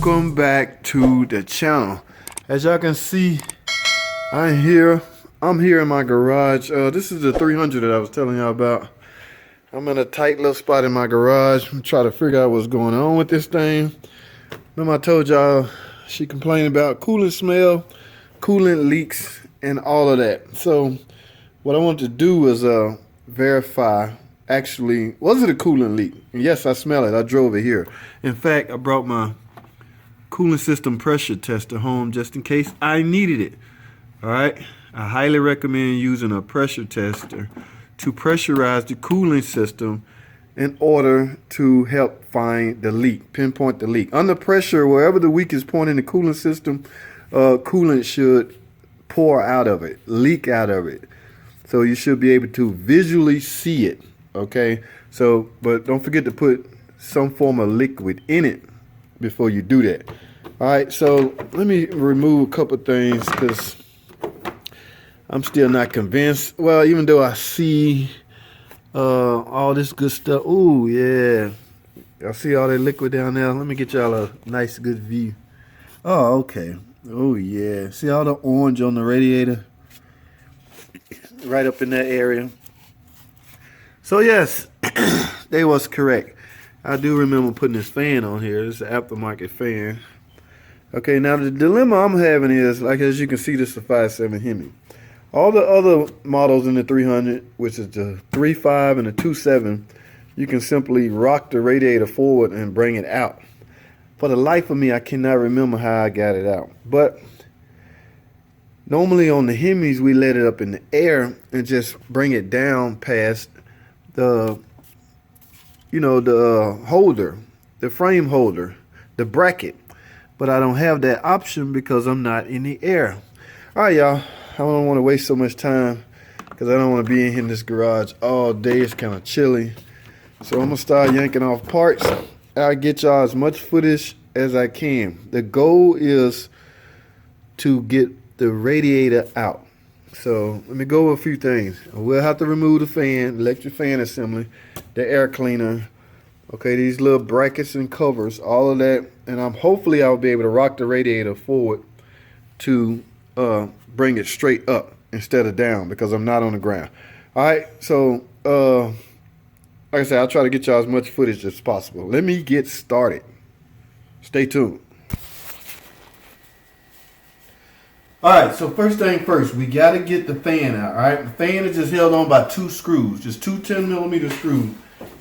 welcome back to the channel. As y'all can see, I'm here in my garage. This is the 300 that I was telling y'all about. I'm in a tight little spot in my garage. I'm trying to figure out what's going on with this thing. Remember I told y'all she complained about coolant smell, coolant leaks, and all of that. So what I want to do is verify, actually, was it a coolant leak? And yes, I smell it. I drove it here. In fact, I brought my coolant system pressure tester home just in case I needed it. All right. I highly recommend using a pressure tester to pressurize the cooling system in order to help find the leak, pinpoint the leak. Under pressure, wherever the weakest point in the cooling system, coolant should pour out of it, leak out of it. So you should be able to visually see it, okay? So, but don't forget to put some form of liquid in it before you do that. All right, so let me remove a couple things because I'm still not convinced. Well, even though I see all this good stuff. Ooh, yeah. I see all that liquid down there. Let me get y'all a nice, good view. Oh, okay. Oh, yeah. See all the orange on the radiator? Right up in that area. So, yes, they was correct. I do remember putting this fan on here. This is an aftermarket fan. Okay, now the dilemma I'm having is, like as you can see, this is a 5.7 Hemi. All the other models in the 300, which is the 3.5 and the 2.7, you can simply rock the radiator forward and bring it out. For the life of me, I cannot remember how I got it out. But normally on the Hemis, we let it up in the air and just bring it down past the, the holder, the frame holder, the bracket. But I don't have that option because I'm not in the air. All right, y'all. I don't want to waste so much time because I don't want to be in here in this garage all day. It's kind of chilly. So I'm going to start yanking off parts. I'll get y'all as much footage as I can. The goal is to get the radiator out. So let me go over a few things. We'll have to remove the fan, electric fan assembly, the air cleaner, okay, these little brackets and covers, all of that. And hopefully I'll be able to rock the radiator forward to bring it straight up instead of down because I'm not on the ground. All right, so like I said, I'll try to get y'all as much footage as possible. Let me get started. Stay tuned. All right, so first thing first, we got to get the fan out. All right, the fan is just held on by two screws, just two 10mm screws.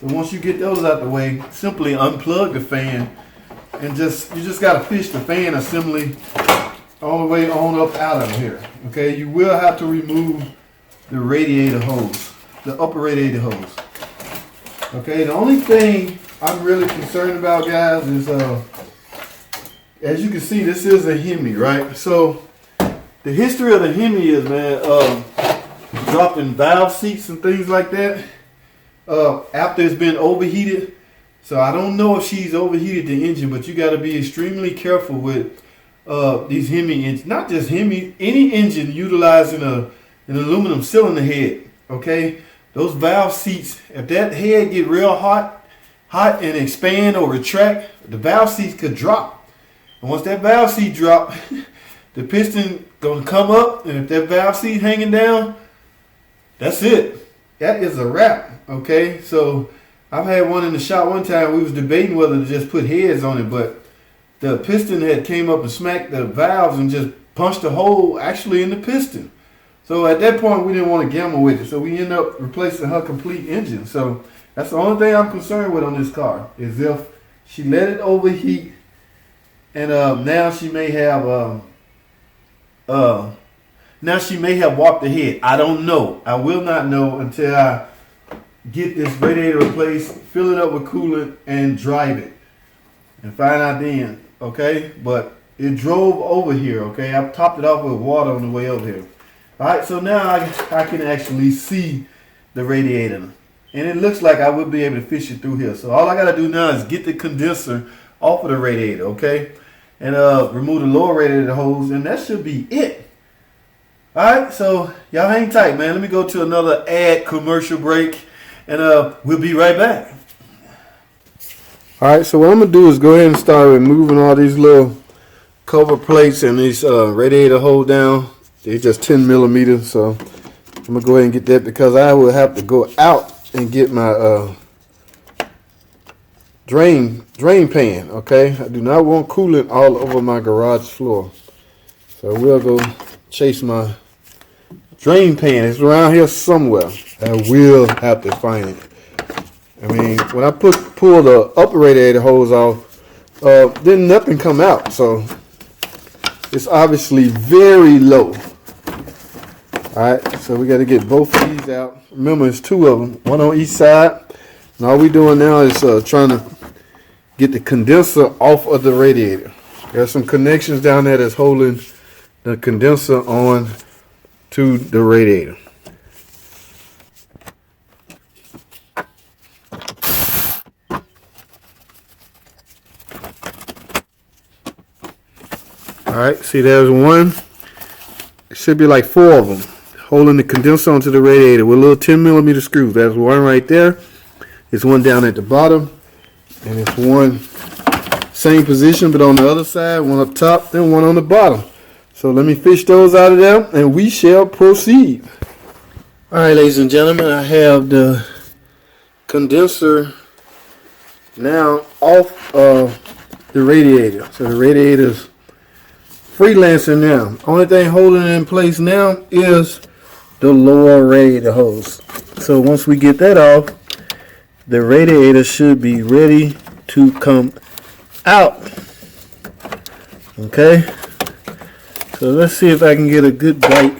So once you get those out the way, simply unplug the fan and you just got to fish the fan assembly all the way on up out of here. Okay, you will have to remove the radiator hose, the upper radiator hose. Okay, the only thing I'm really concerned about, guys, is as you can see, this is a Hemi, right? So the history of the Hemi is, man, dropping valve seats and things like that after it's been overheated. So I don't know if she's overheated the engine, but you got to be extremely careful with these Hemi engines. Not just Hemi, any engine utilizing an aluminum cylinder head. Okay, those valve seats, if that head get real hot and expand or retract, the valve seats could drop. And once that valve seat drop, the piston gonna come up, and if that valve seat hanging down, that's it. That is a wrap. Okay, so I've had one in the shop one time. We was debating whether to just put heads on it, but the piston had came up and smacked the valves and just punched a hole actually in the piston. So at that point, we didn't want to gamble with it. So we ended up replacing her complete engine. So that's the only thing I'm concerned with on this car is if she let it overheat and now she may have warped the head. I don't know. I will not know until I get this radiator replaced, fill it up with coolant, and drive it. And find out then, okay? But it drove over here, okay? I've topped it off with water on the way over here. All right, so now I can actually see the radiator. And it looks like I would be able to fish it through here. So all I got to do now is get the condenser off of the radiator, okay? And remove the lower radiator hose, and that should be it. All right, so y'all hang tight, man. Let me go to another ad commercial break, and we'll be right back. Alright, so what I'm going to do is go ahead and start removing all these little cover plates and these radiator hold down. They're just 10 millimeters, so I'm going to go ahead and get that because I will have to go out and get my drain pan, okay? I do not want coolant all over my garage floor. So we'll go chase my drain pan. It's around here somewhere. I will have to find it. I mean, when I pull the upper radiator hose off, then nothing come out. So it's obviously very low. Alright, so we got to get both of these out. Remember, it's two of them, one on each side. And all we're doing now is trying to get the condenser off of the radiator. There's some connections down there that's holding the condenser on to the radiator. Alright, see there's one. It should be like four of them holding the condenser onto the radiator with little 10 millimeter screws. There's one right there. There's one down at the bottom. And it's one same position but on the other side, one up top, then one on the bottom. So let me fish those out of there and we shall proceed. Alright, ladies and gentlemen, I have the condenser now off of the radiator. So the radiator's freelancing now. Only thing holding it in place now is the lower radiator hose. So once we get that off, the radiator should be ready to come out. Okay, so let's see if I can get a good bite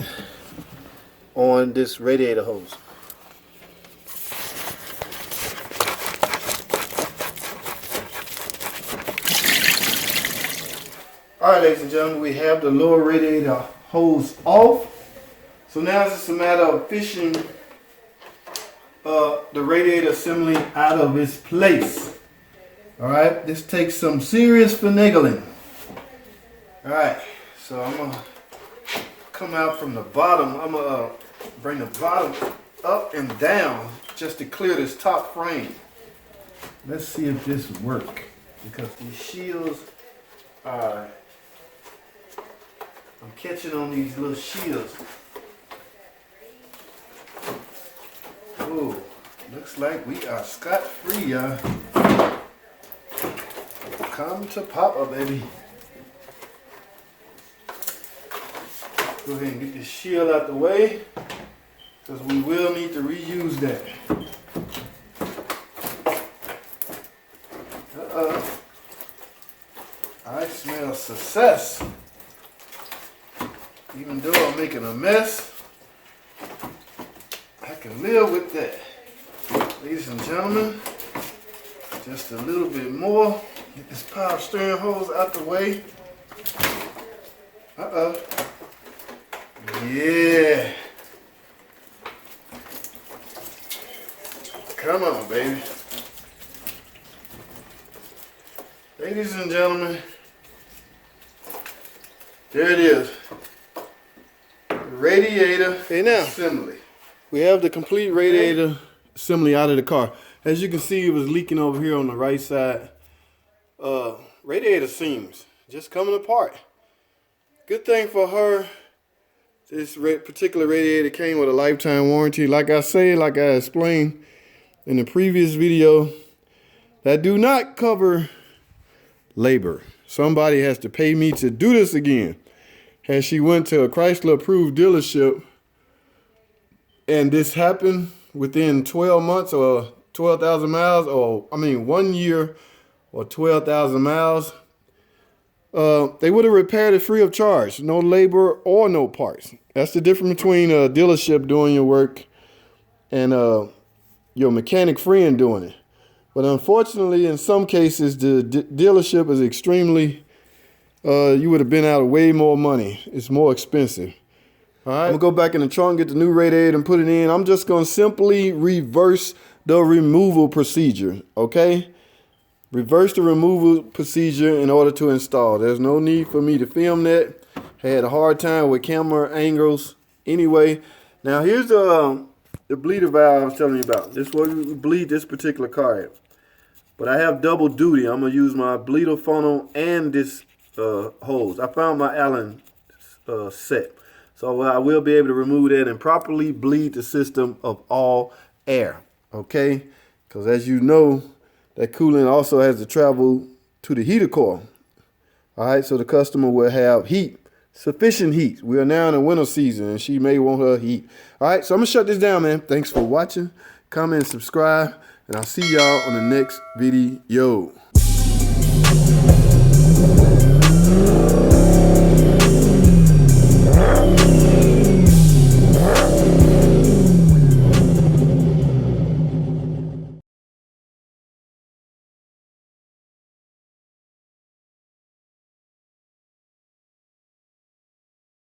on this radiator hose. Alright, ladies and gentlemen, we have the lower radiator hose off. So now it's just a matter of fishing the radiator assembly out of its place. Alright, this takes some serious finagling. Alright, so I'm going to come out from the bottom. I'm going to bring the bottom up and down just to clear this top frame. Let's see if this works, because these shields are, I'm catching on these little shields. Oh, looks like we are scot-free, y'all. Come to Papa, baby. Go ahead and get this shield out the way, because we will need to reuse that. I smell success. Even though I'm making a mess, I can live with that. Ladies and gentlemen, just a little bit more. Get this power steering hose out the way. Yeah. Come on, baby. Ladies and gentlemen, there it is. The radiator assembly. We have the complete radiator assembly out of the car. As you can see, it was leaking over here on the right side. Radiator seams just coming apart. Good thing for her, this particular radiator came with a lifetime warranty. Like I explained in the previous video, that do not cover labor. Somebody has to pay me to do this again. As she went to a Chrysler approved dealership and this happened within 12 months or 12,000 miles, or 1 year or 12,000 miles, they would have repaired it free of charge. No labor or no parts. That's the difference between a dealership doing your work and your mechanic friend doing it. But unfortunately, in some cases, the dealership is extremely, you would have been out of way more money. It's more expensive. All right, I'm going to go back in the trunk, get the new radiator and put it in. I'm just going to simply reverse the removal procedure, okay? Reverse the removal procedure in order to install. There's no need for me to film that. I had a hard time with camera angles. Anyway, now here's the bleeder valve I was telling you about. This is where we bleed this particular car at. But I have double duty. I'm going to use my bleeder funnel and this hose. I found my Allen set. So I will be able to remove that and properly bleed the system of all air. Okay? Because as you know, that coolant also has to travel to the heater coil. All right, so the customer will have heat, sufficient heat. We are now in the winter season and she may want her heat. All right, so I'm going to shut this down, man. Thanks for watching. Comment and subscribe, and I'll see y'all on the next video.